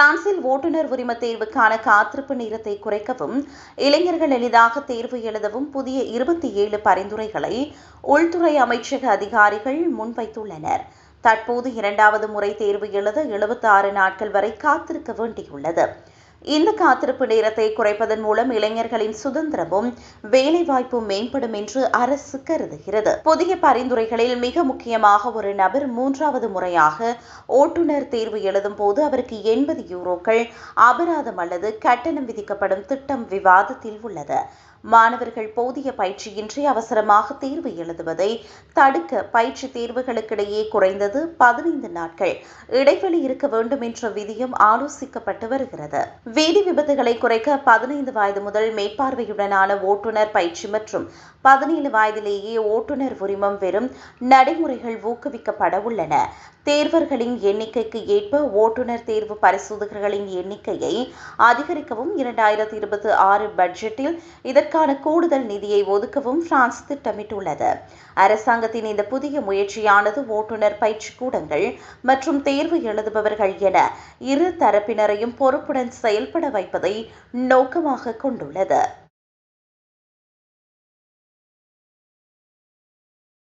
பிரான்சில் ஓட்டுநர் உரிம தேர்வுக்கான காத்திருப்பு நேரத்தை குறைக்கவும் இளைஞர்கள் எளிதாக தேர்வு எழுதவும் புதிய 27 பரிந்துரைகளை உள்துறை அமைச்சக அதிகாரிகள் முன்வைத்துள்ளனர். தற்போது 2வது முறை தேர்வு எழுத 76 நாட்கள் வரை காத்திருக்க வேண்டியுள்ளது. இந்த காத்திருப்பு நேரத்தை குறைப்பதன் மூலம் இளைஞர்களின் சுதந்திரமும் வேலைவாய்ப்பும் மேம்படும் என்று அரசு கருதுகிறது. புதிய பரிந்துரைகளில் மிக முக்கியமாக ஒரு நபர் 3வது முறையாக ஓட்டுநர் தேர்வு எழுதும் போது அவருக்கு 80 யூரோக்கள் அபராதம் அல்லது கட்டணம் விதிக்கப்படும் திட்டம் விவாதத்தில் உள்ளது. மாணவர்கள் போதிய பயிற்சியின்றி அவசரமாக தேர்வு எழுதுவதை தடுக்க பயிற்சி தேர்வுகளுக்கிடையே குறைந்தது 15 நாட்கள் இடைவெளி இருக்க வேண்டும் என்ற விதியும் ஆலோசிக்கப்பட்டு வருகிறது. வீதி விபத்துகளை குறைக்க 15 வயது முதல் மேற்பார்வையுடனான ஓட்டுநர் பயிற்சி மற்றும் 17 வயதிலேயே ஓட்டுநர் உரிமம் பெறும் நடைமுறைகள் ஊக்குவிக்கப்பட உள்ளன. தேர்வர்களின் எண்ணிக்கைக்கு ஏற்ப ஓட்டுநர் தேர்வு பரிசோதகர்களின் எண்ணிக்கையை அதிகரிக்கவும் 2026 பட்ஜெட்டில் இதற்கான கூடுதல் நிதியை ஒதுக்கவும் பிரான்ஸ் திட்டமிட்டுள்ளது. அரசாங்கத்தின் இந்த புதிய முயற்சியானது ஓட்டுநர் பயிற்சி கூடங்கள் மற்றும் தேர்வு எழுதுபவர்கள் என இரு தரப்பினரையும் பொறுப்புடன் செயல்பட வைப்பதை நோக்கமாக கொண்டுள்ளது.